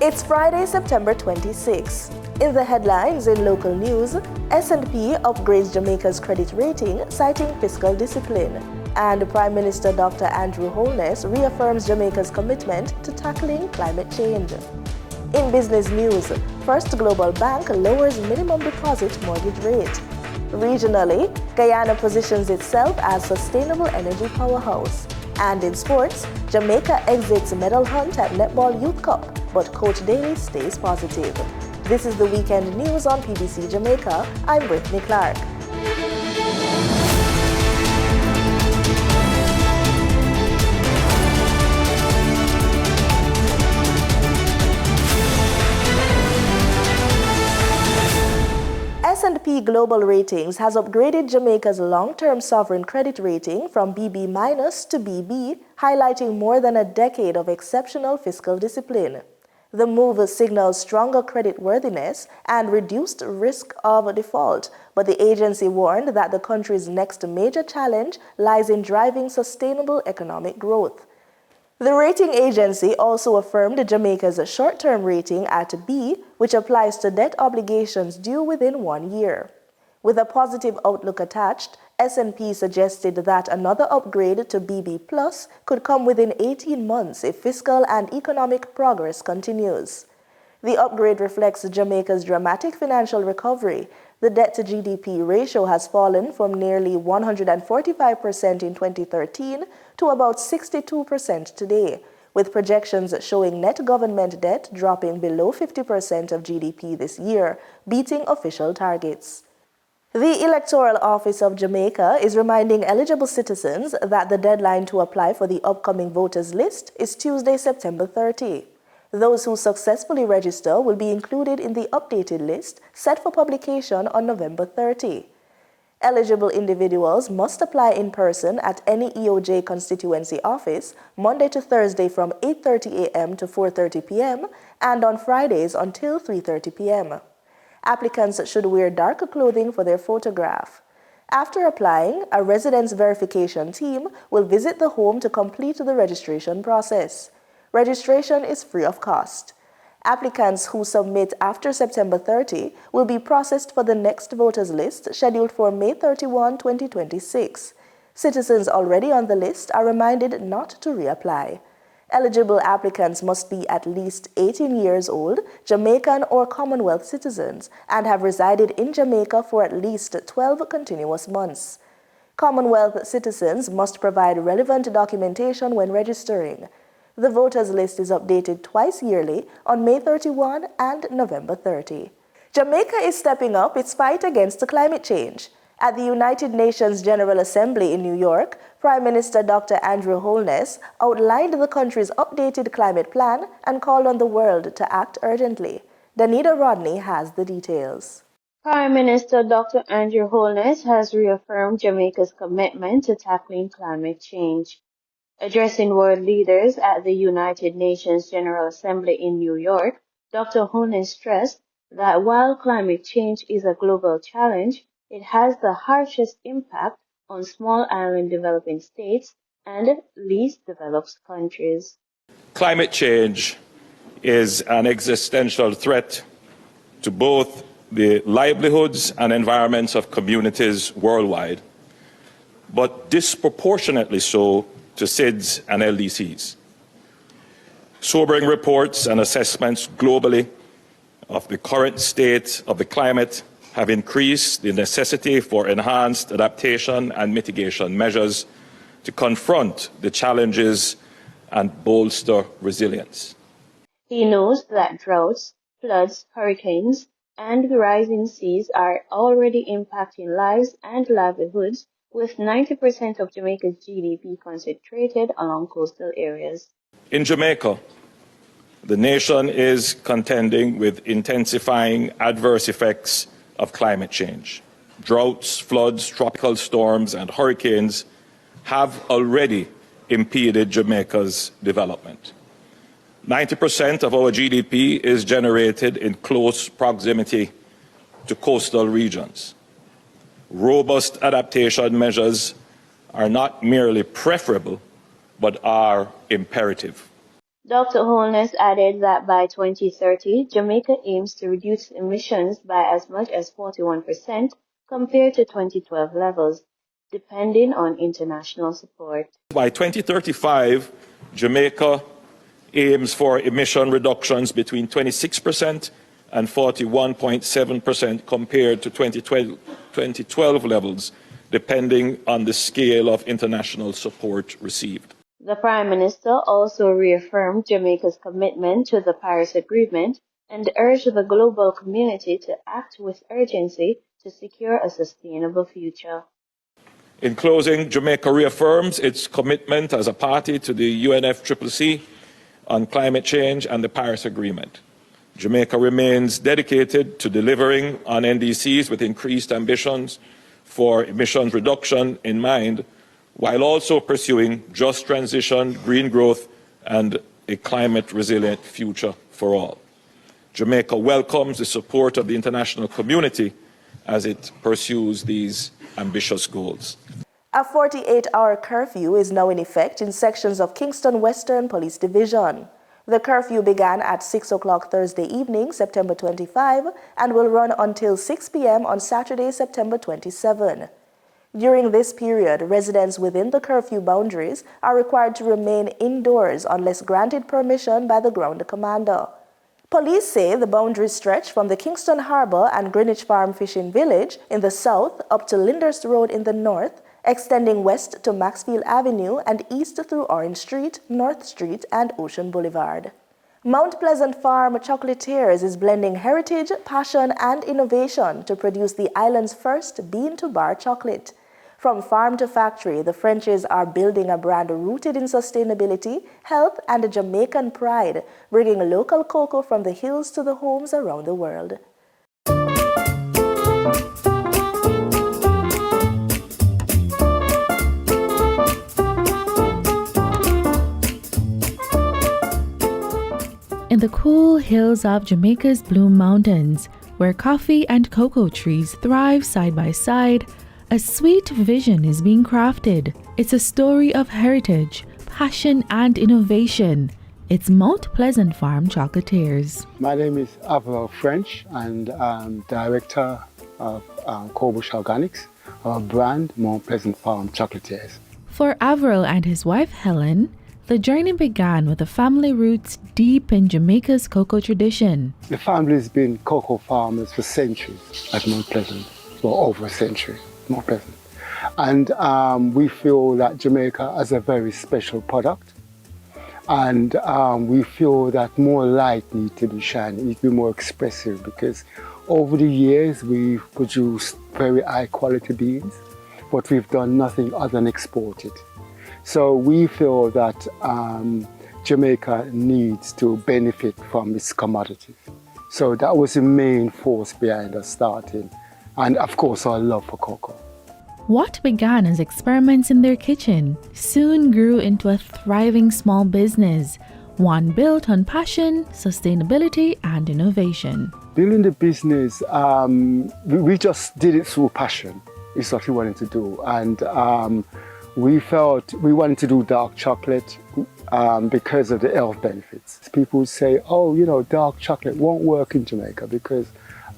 It's Friday, September 26. In the headlines in local news, S&P upgrades Jamaica's credit rating, citing fiscal discipline. And Prime Minister Dr. Andrew Holness reaffirms Jamaica's commitment to tackling climate change. In business news, First Global Bank lowers minimum deposit mortgage rate. Regionally, Guyana positions itself as sustainable energy powerhouse. And in sports, Jamaica exits medal hunt at Netball Youth Cup, but Coach Daly stays positive. This is the weekend news on PBC Jamaica. I'm Brittany Clark. S&P Global Ratings has upgraded Jamaica's long-term sovereign credit rating from BB- to BB, highlighting more than a decade of exceptional fiscal discipline. The move signals stronger creditworthiness and reduced risk of default, but the agency warned that the country's next major challenge lies in driving sustainable economic growth. The rating agency also affirmed Jamaica's short-term rating at B, which applies to debt obligations due within 1 year. With a positive outlook attached, S&P suggested that another upgrade to BB+ could come within 18 months if fiscal and economic progress continues. The upgrade reflects Jamaica's dramatic financial recovery. The debt-to-GDP ratio has fallen from nearly 145% in 2013 to about 62% today, with projections showing net government debt dropping below 50% of GDP this year, beating official targets. The Electoral Office of Jamaica is reminding eligible citizens that the deadline to apply for the upcoming voters list is Tuesday, September 30. Those who successfully register will be included in the updated list set for publication on November 30. Eligible individuals must apply in person at any EOJ constituency office Monday to Thursday from 8:30 a.m. to 4:30 p.m. and on Fridays until 3:30 p.m. Applicants should wear darker clothing for their photograph. After applying, a residence verification team will visit the home to complete the registration process. Registration is free of cost. Applicants who submit after September 30 will be processed for the next voters list scheduled for May 31, 2026. Citizens already on the list are reminded not to reapply. Eligible applicants must be at least 18 years old, Jamaican or Commonwealth citizens, and have resided in Jamaica for at least 12 continuous months. Commonwealth citizens must provide relevant documentation when registering. The voters list is updated twice yearly on May 31 and November 30. Jamaica is stepping up its fight against climate change. At the United Nations General Assembly in New York, Prime Minister Dr. Andrew Holness outlined the country's updated climate plan and called on the world to act urgently. Danita Rodney has the details. Prime Minister Dr. Andrew Holness has reaffirmed Jamaica's commitment to tackling climate change. Addressing world leaders at the United Nations General Assembly in New York, Dr. Holness stressed that while climate change is a global challenge, it has the harshest impact on small island developing states and least developed countries. Climate change is an existential threat to both the livelihoods and environments of communities worldwide, but disproportionately so to SIDS and LDCs. Sobering reports and assessments globally of the current state of the climate have increased the necessity for enhanced adaptation and mitigation measures to confront the challenges and bolster resilience. He knows that droughts, floods, hurricanes, and the rising seas are already impacting lives and livelihoods, with 90% of Jamaica's GDP concentrated along coastal areas. In Jamaica, the nation is contending with intensifying adverse effects of climate change. Droughts, floods, tropical storms, and hurricanes have already impeded Jamaica's development. 90% of our GDP is generated in close proximity to coastal regions. Robust adaptation measures are not merely preferable, but are imperative. Dr. Holness added that by 2030, Jamaica aims to reduce emissions by as much as 41% compared to 2012 levels, depending on international support. By 2035, Jamaica aims for emission reductions between 26% and 41.7% compared to 2012 levels, depending on the scale of international support received. The Prime Minister also reaffirmed Jamaica's commitment to the Paris Agreement and urged the global community to act with urgency to secure a sustainable future. In closing, Jamaica reaffirms its commitment as a party to the UNFCCC on climate change and the Paris Agreement. Jamaica remains dedicated to delivering on NDCs with increased ambitions for emissions reduction in mind, while also pursuing just transition, green growth, and a climate-resilient future for all. Jamaica welcomes the support of the international community as it pursues these ambitious goals. A 48-hour curfew is now in effect in sections of Kingston Western Police Division. The curfew began at 6 o'clock Thursday evening, September 25, and will run until 6 p.m. on Saturday, September 27. During this period, residents within the curfew boundaries are required to remain indoors unless granted permission by the ground commander. Police say the boundaries stretch from the Kingston Harbour and Greenwich Farm Fishing Village in the south up to Lyndhurst Road in the north, extending west to Maxfield Avenue and east through Orange Street, North Street, and Ocean Boulevard. Mount Pleasant Farm Chocolatiers is blending heritage, passion, and innovation to produce the island's first bean-to-bar chocolate. From farm to factory, the Frenchies are building a brand rooted in sustainability, health, and Jamaican pride, bringing local cocoa from the hills to the homes around the world. In the cool hills of Jamaica's Blue Mountains, where coffee and cocoa trees thrive side by side, a sweet vision is being crafted. It's a story of heritage, passion, and innovation. It's Mount Pleasant Farm Chocolatiers. My name is Avril French, and I'm director of Cobush Organics, our brand Mount Pleasant Farm Chocolatiers. For Avril and his wife Helen, the journey began with the family roots deep in Jamaica's cocoa tradition. The family's been cocoa farmers for centuries at Mount Pleasant, for over a century, Mount Pleasant. And we feel that Jamaica has a very special product. And we feel that more light needs to be shined, it needs to be more expressive, because over the years we've produced very high quality beans, but we've done nothing other than export it. So we feel that Jamaica needs to benefit from its commodities. So that was the main force behind us starting, and of course our love for cocoa. What began as experiments in their kitchen soon grew into a thriving small business, one built on passion, sustainability, and innovation. Building the business, we just did it through passion. It's what we wanted to do. And we felt we wanted to do dark chocolate because of the health benefits. People say, oh, you know, dark chocolate won't work in Jamaica because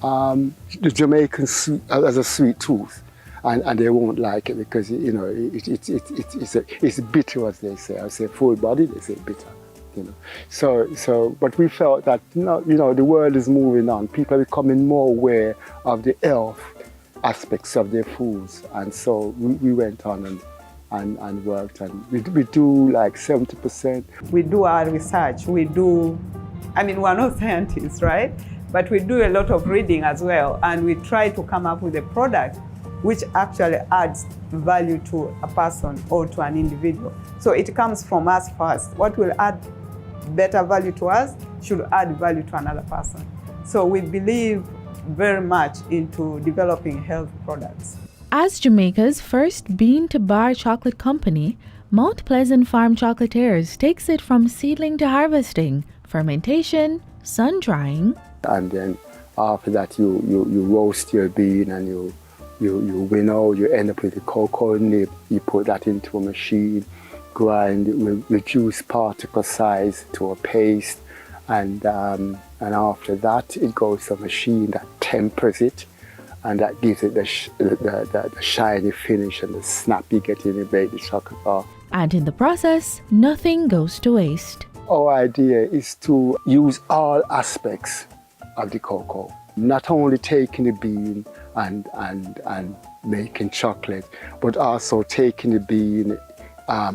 the Jamaicans has a sweet tooth. And they won't like it because, you know, it's bitter, as they say. I say full body, they say bitter, you know. So, but we felt that, you know, the world is moving on. People are becoming more aware of the health aspects of their foods. And so we went on and worked, and we do like 70%. We do our research. We're not scientists, right? But we do a lot of reading as well. And we try to come up with a product which actually adds value to a person or to an individual. So it comes from us first. What will add better value to us should add value to another person. So we believe very much into developing health products. As Jamaica's first bean-to-bar chocolate company, Mount Pleasant Farm Chocolatiers takes it from seedling to harvesting, fermentation, sun-drying. And then after that you roast your bean and you winnow, you end up with the cocoa nib, you put that into a machine, grind, we reduce particle size to a paste, and after that it goes to a machine that tempers it, and that gives it the shiny finish and the snap you get in the chocolate bar. And in the process, nothing goes to waste. Our idea is to use all aspects of the cocoa, not only taking the bean and making chocolate, but also taking the bean,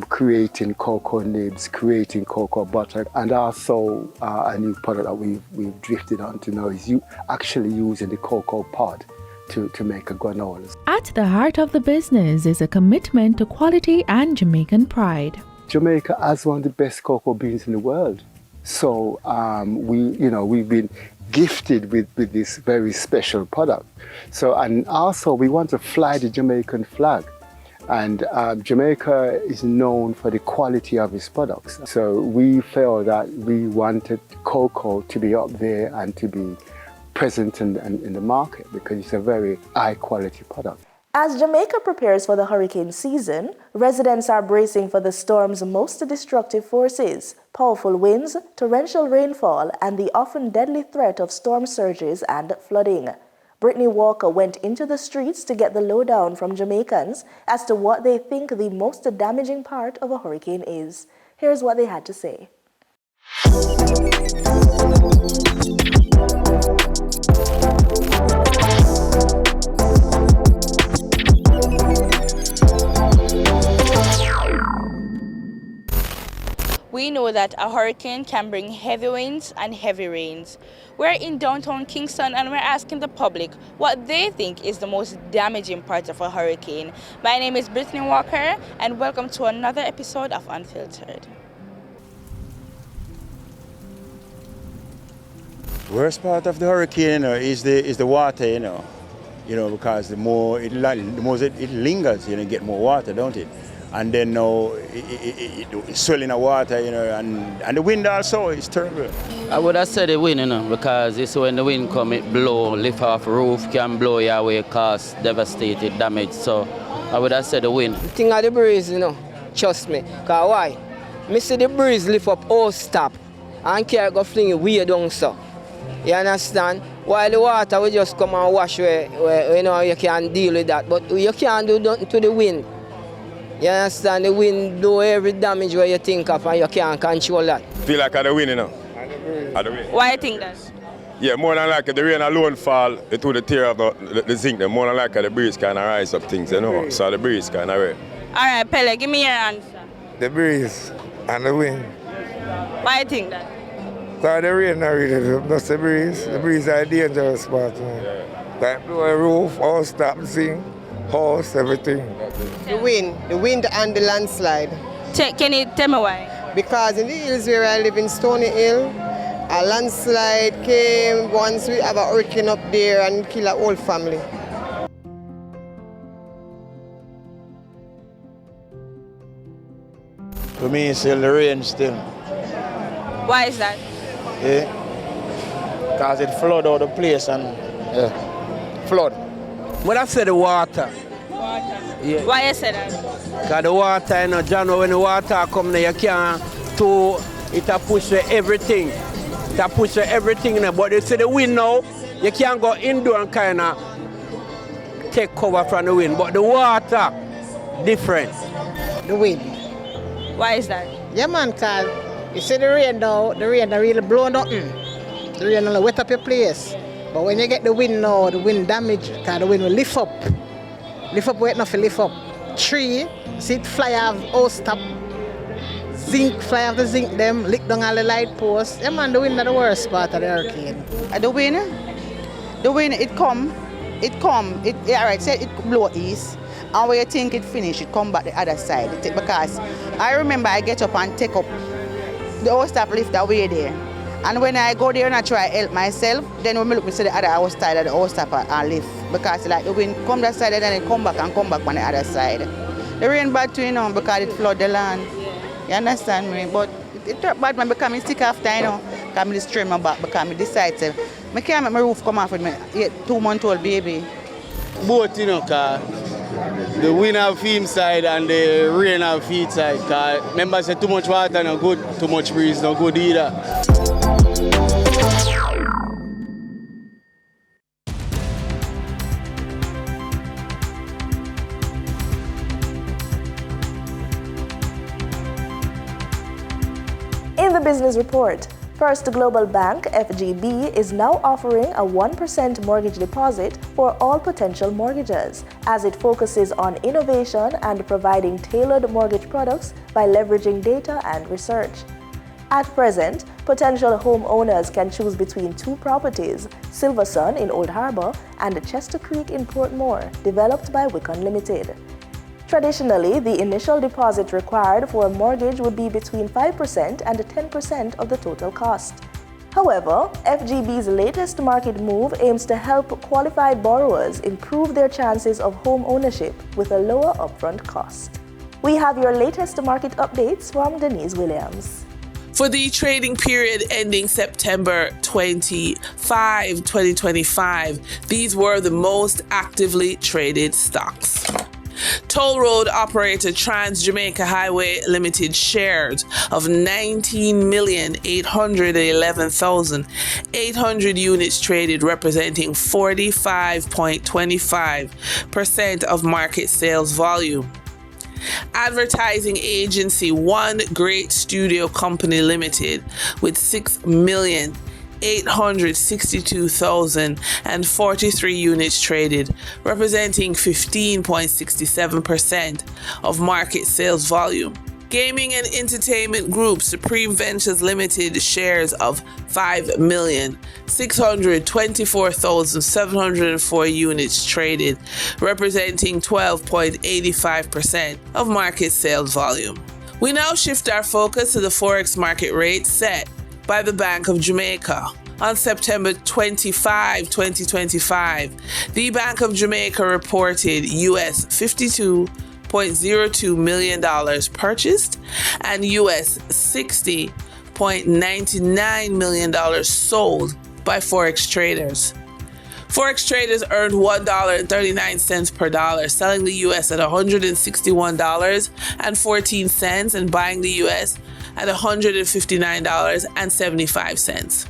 creating cocoa nibs, creating cocoa butter, and also a new product that we've drifted onto now is actually using the cocoa pod to make a granola. At the heart of the business is a commitment to quality and Jamaican pride. Jamaica has one of the best cocoa beans in the world. So we've been gifted with this very special product. So, and also we want to fly the Jamaican flag. And Jamaica is known for the quality of its products. So we felt that we wanted cocoa to be up there and to be present in the market because it's a very high quality product. As Jamaica prepares for the hurricane season, residents are bracing for the storm's most destructive forces: powerful winds, torrential rainfall, and the often deadly threat of storm surges and flooding. Brittany Walker went into the streets to get the lowdown from Jamaicans as to what they think the most damaging part of a hurricane is. Here's what they had to say. We know that a hurricane can bring heavy winds and heavy rains. We're in downtown Kingston and we're asking the public what they think is the most damaging part of a hurricane. My name is Brittany Walker and welcome to another episode of Unfiltered. Worst part of the hurricane is the water, because the more it lingers, you get more water, don't it? And then now it's swelling of water, and the wind also is terrible. I would have said the wind, because it's when the wind come, it blow, lift off roof, can blow your way, cause devastated damage. So I would have said the wind. The thing of the breeze, trust me. Cause why? Me see the breeze lift up all stop and can't go fling it way down so. You understand? While the water will just come and wash where you can deal with that. But you can't do nothing to the wind. You understand? The wind do every damage where you think of and you can't control that. Feel like the wind, At the wind. Why do you think that? Yeah, more than like the rain alone fall, it would tear up the zinc. More than like the breeze kind of rise up things, So the breeze kind of rain. All right, Pele, give me your answer. The breeze and the wind. Why do you think that? Because the rain not really, just the breeze. The breeze is a dangerous part. Like blow a roof, house stop, zinc, house, everything. The wind and the landslide. Can you tell me why? Because in the hills where I live in Stony Hill, a landslide came once we have a hurricane up there and kill a whole family. For me, it's still the rain still. Why is that? Yeah, because it flood all the place and flood. But I said the water. Water. Yeah. Why you say that? Because the water, John, when the water come there, you can't it push everything. It push everything in there. But you see the wind now, you can't go indoor and kind of take cover from the wind. But the water, different. The wind. Why is that? Yeah, man, because you see the rain now, the rain don't really blow nothing. The rain only wet up your place. But when you get the wind now, the wind damage, because the wind will lift up. Lift up where it not lift up. Tree, see it fly off, house top. Zinc, fly off the zinc them, lick down all the light posts. Yeah, man, the wind is the worst part of the hurricane. The wind, it come, say it blow east. And when you think it finish, it come back the other side. Because I remember I get up and take up the house top lift away there. And when I go there and I try to help myself, then when I look to the other house side of the house top and lift. Because like the wind come that side and then it come back on the other side. The rain bad too, because it flood the land. You understand me? But it bad man because I stick after, because I just strain my back because I decide to. I can't make my roof come off with my 2-month-old baby. Both, because The wind have theme side and the rain have feet side. Cause remember, say too much water no good, too much breeze no good either. In the business report, First Global Bank, FGB, is now offering a 1% mortgage deposit for all potential mortgagors as it focuses on innovation and providing tailored mortgage products by leveraging data and research. At present, potential homeowners can choose between two properties, Silversun in Old Harbor and Chester Creek in Portmore, developed by Wicon Limited. Traditionally, the initial deposit required for a mortgage would be between 5% and 10% of the total cost. However, FGB's latest market move aims to help qualified borrowers improve their chances of home ownership with a lower upfront cost. We have your latest market updates from Denise Williams. For the trading period ending September 25, 2025, these were the most actively traded stocks. Toll road operator Trans-Jamaica Highway Limited shares of 19,811,800 units traded, representing 45.25% of market sales volume. Advertising agency One Great Studio Company Limited with 6,862,043 units traded, representing 15.67% of market sales volume. Gaming and Entertainment Group Supreme Ventures Limited shares of 5,624,704 units traded, representing 12.85% of market sales volume. We now shift our focus to the Forex market rate set by the Bank of Jamaica. On September 25, 2025, the Bank of Jamaica reported US $52.02 million purchased and US $60.99 million sold by Forex traders. Forex traders earned $1.39 per dollar, selling the US at $161.14 and buying the US at $159.75.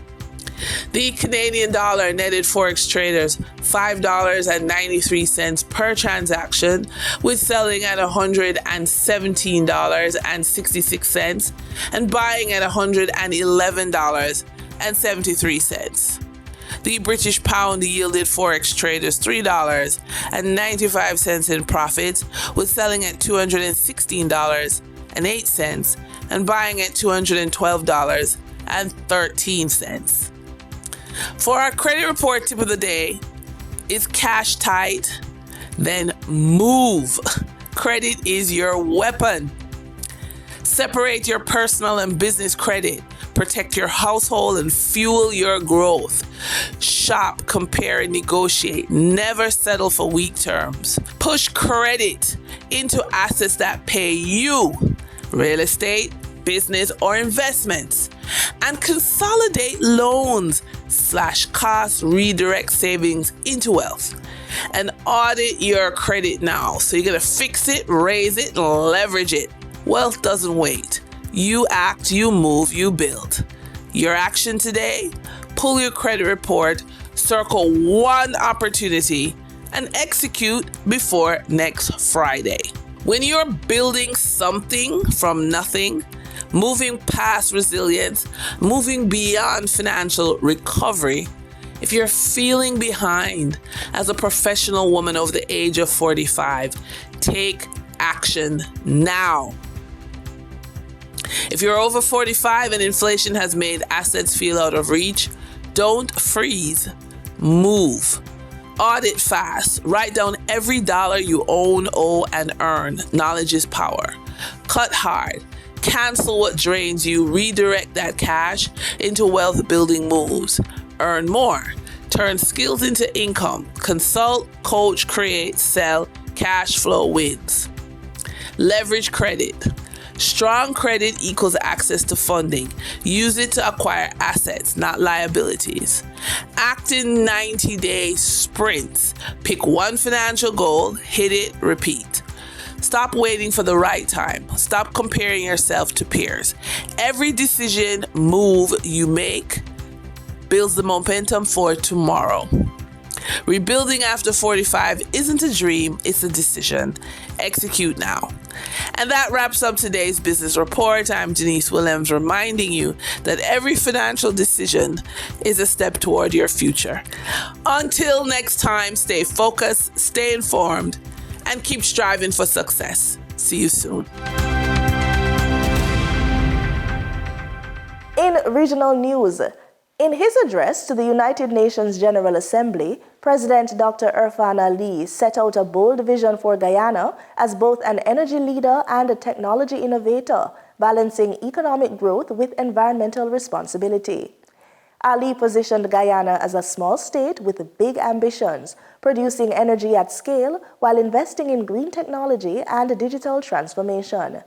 The Canadian dollar netted Forex traders $5.93 per transaction, with selling at $117.66 and buying at $111.73. The British pound yielded Forex traders $3.95 in profits, with selling at $216.08 and buying at $212.13. For our credit report tip of the day, is cash tight? Then move. Credit is your weapon. Separate your personal and business credit. Protect your household and fuel your growth. Shop, compare, and negotiate. Never settle for weak terms. Push credit into assets that pay you. Real estate, business, or investments. And consolidate loans/costs, redirect savings into wealth. And audit your credit now. So you're going to fix it, raise it, and leverage it. Wealth doesn't wait. You act, you move, you build. Your action today? Pull your credit report, circle one opportunity, and execute before next Friday. When you're building something from nothing, moving past resilience, moving beyond financial recovery, if you're feeling behind as a professional woman over the age of 45, take action now. If you're over 45 and inflation has made assets feel out of reach, don't freeze. Move. Audit fast. Write down every dollar you own, owe, and earn. Knowledge is power. Cut hard. Cancel what drains you. Redirect that cash into wealth-building moves. Earn more. Turn skills into income. Consult, coach, create, sell. Cash flow wins. Leverage credit. Strong credit equals access to funding. Use it to acquire assets, not liabilities. Act in 90-day sprints. Pick one financial goal, hit it, repeat. Stop waiting for the right time. Stop comparing yourself to peers. Every decision, move you make builds the momentum for tomorrow. Rebuilding after 45 isn't a dream, it's a decision. Execute now. And that wraps up today's business report. I'm Denise Williams, reminding you that every financial decision is a step toward your future. Until next time, stay focused, stay informed, and keep striving for success. See you soon. In regional news, in his address to the United Nations General Assembly, President Dr. Irfan Ali set out a bold vision for Guyana as both an energy leader and a technology innovator, balancing economic growth with environmental responsibility. Ali positioned Guyana as a small state with big ambitions, producing energy at scale while investing in green technology and digital transformation.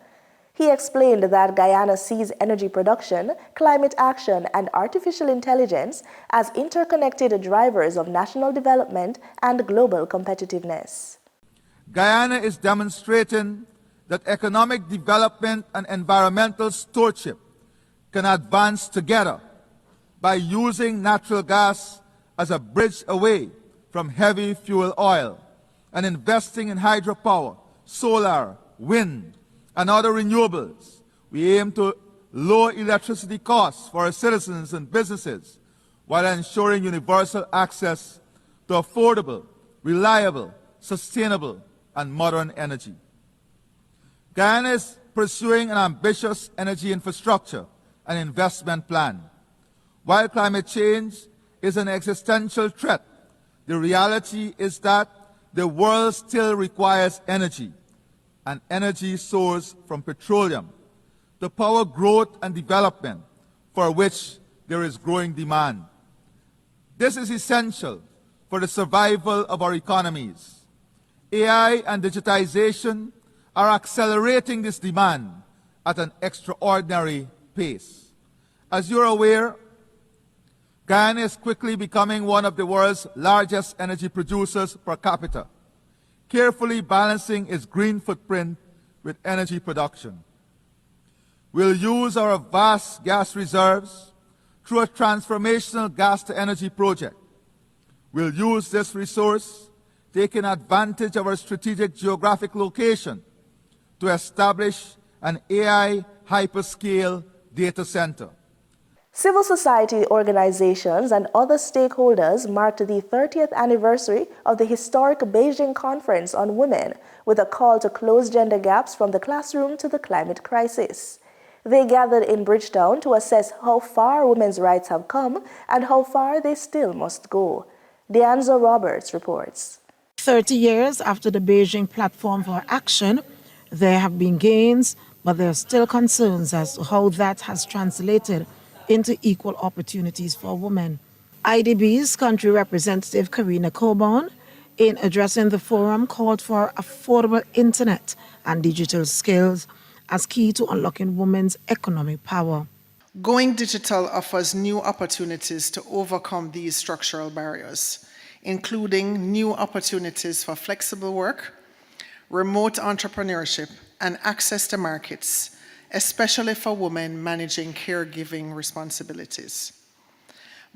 He explained that Guyana sees energy production, climate action, and artificial intelligence as interconnected drivers of national development and global competitiveness. Guyana is demonstrating that economic development and environmental stewardship can advance together by using natural gas as a bridge away from heavy fuel oil and investing in hydropower, solar, wind, and other renewables. We aim to lower electricity costs for our citizens and businesses while ensuring universal access to affordable, reliable, sustainable, and modern energy. Guyana is pursuing an ambitious energy infrastructure and investment plan. While climate change is an existential threat, the reality is that the world still requires energy, an energy source from petroleum, to power growth and development for which there is growing demand. This is essential for the survival of our economies. AI and digitization are accelerating this demand at an extraordinary pace. As you're aware, Guyana is quickly becoming one of the world's largest energy producers per capita, carefully balancing its green footprint with energy production. We'll use our vast gas reserves through a transformational gas-to-energy project. We'll use this resource, taking advantage of our strategic geographic location, to establish an AI hyperscale data center. Civil society organizations and other stakeholders marked the 30th anniversary of the historic Beijing Conference on Women with a call to close gender gaps from the classroom to the climate crisis. They gathered in Bridgetown to assess how far women's rights have come and how far they still must go. Deanza Roberts reports. 30 years after the Beijing Platform for Action, there have been gains, but there are still concerns as to how that has translated into equal opportunities for women. IDB's country representative Karina Coburn, in addressing the forum, called for affordable internet and digital skills as key to unlocking women's economic power. Going digital offers new opportunities to overcome these structural barriers, including new opportunities for flexible work, remote entrepreneurship, and access to markets, especially for women managing caregiving responsibilities.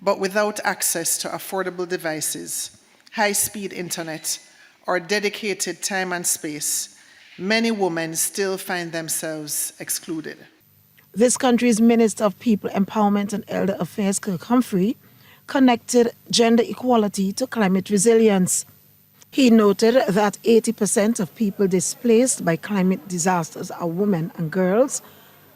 But without access to affordable devices, high-speed internet, or dedicated time and space, many women still find themselves excluded. This country's Minister of People Empowerment and Elder Affairs, Kirk Humphrey, connected gender equality to climate resilience. He noted that 80% of people displaced by climate disasters are women and girls,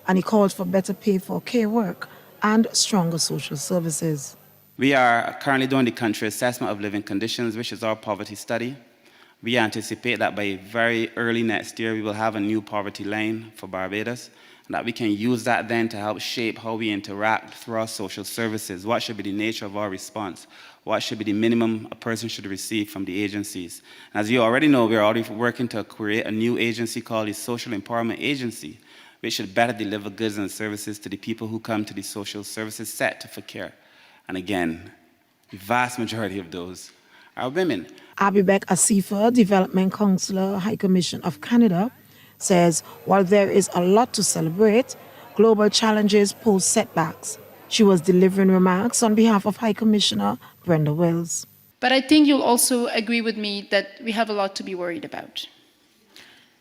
and he called for better pay for care work and stronger social services. We are currently doing the country assessment of living conditions, which is our poverty study. We anticipate that by very early next year, we will have a new poverty line for Barbados, and that we can use that then to help shape how we interact through our social services. What should be the nature of our response? What should be the minimum a person should receive from the agencies? And as you already know, we're already working to create a new agency called the Social Empowerment Agency, which should better deliver goods and services to the people who come to the social services sector for care. And again, the vast majority of those are women. Abibek Asifa, Development Councillor, High Commission of Canada, says while there is a lot to celebrate, global challenges pose setbacks. She was delivering remarks on behalf of High Commissioner Brenda Wells. But I think you'll also agree with me that we have a lot to be worried about.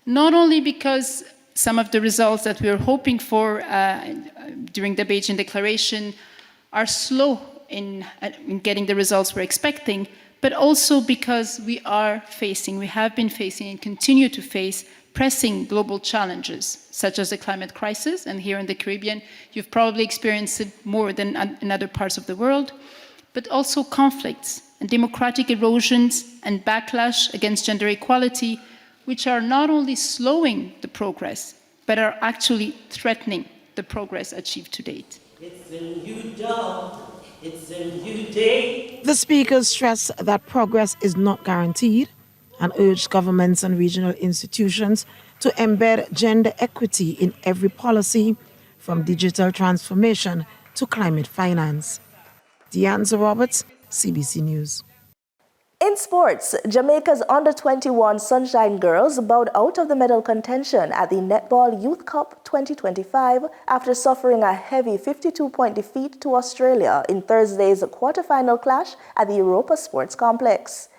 Not only because some of the results that we were hoping for during the Beijing Declaration are slow in getting the results we're expecting, but also because we have been facing and continue to face pressing global challenges, such as the climate crisis, and here in the Caribbean, you've probably experienced it more than in other parts of the world, but also conflicts and democratic erosions and backlash against gender equality, which are not only slowing the progress, but are actually threatening the progress achieved to date. It's a new dawn. It's a new day. The speakers stressed that progress is not guaranteed and urged governments and regional institutions to embed gender equity in every policy, from digital transformation to climate finance. Deanza Roberts, CBC News. In sports, Jamaica's under-21 Sunshine Girls bowed out of the medal contention at the Netball Youth Cup 2025 after suffering a heavy 52-point defeat to Australia in Thursday's quarter-final clash at the Europa Sports Complex.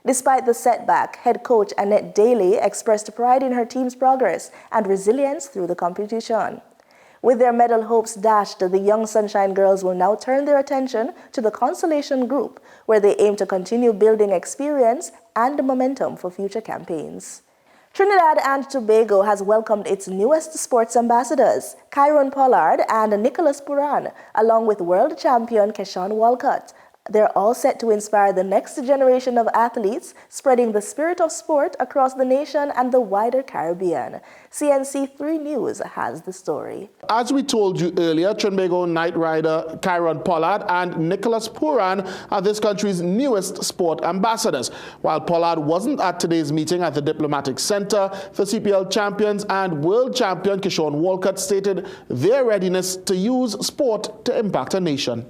Despite the setback, head coach Annette Daly expressed pride in her team's progress and resilience through the competition. With their medal hopes dashed, the young Sunshine Girls will now turn their attention to the consolation group, where they aim to continue building experience and momentum for future campaigns. Trinidad and Tobago has welcomed its newest sports ambassadors, Kyron Pollard and Nicholas Puran, along with world champion Keshawn Walcott. They're all set to inspire the next generation of athletes, spreading the spirit of sport across the nation and the wider Caribbean. CNC3 News has the story. As we told you earlier, Trinbago Knight rider Kyron Pollard and Nicholas Puran are this country's newest sport ambassadors. While Pollard wasn't at today's meeting at the Diplomatic Center, the CPL champions and world champion Keshawn Walcott stated their readiness to use sport to impact a nation.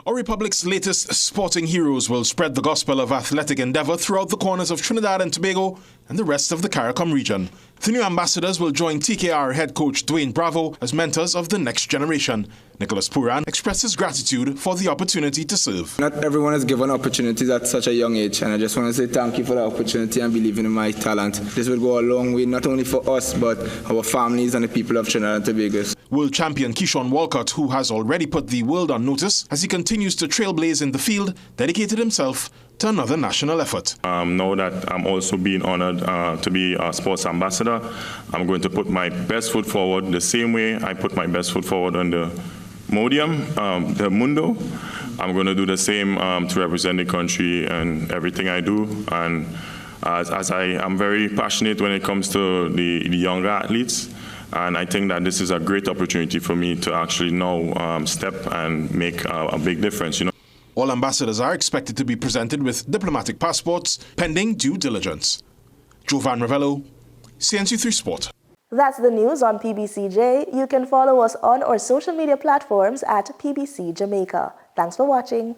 Our Republic's latest sporting heroes will spread the gospel of athletic endeavor throughout the corners of Trinidad and Tobago and the rest of the CARICOM region. The new ambassadors will join TKR head coach Dwayne Bravo as mentors of the next generation. Nicholas Puran expresses gratitude for the opportunity to serve. Not everyone is given opportunities at such a young age, and I just want to say thank you for the opportunity and believing in my talent. This will go a long way, not only for us, but our families and the people of Trinidad and Tobago. World champion Keshawn Walcott, who has already put the world on notice as he continues to trailblaze in the field, dedicated himself to another national effort. Now that I'm also being honored to be a sports ambassador, I'm going to put my best foot forward the same way I put my best foot forward on the Modium, the Mundo. I'm going to do the same to represent the country and everything I do. And as I'm very passionate when it comes to the younger athletes. And I think that this is a great opportunity for me to actually now step and make a big difference. All ambassadors are expected to be presented with diplomatic passports pending due diligence. Jovan Ravello, CNC3 Sport. That's the news on PBCJ. You can follow us on our social media platforms at PBCJamaica. Thanks for watching.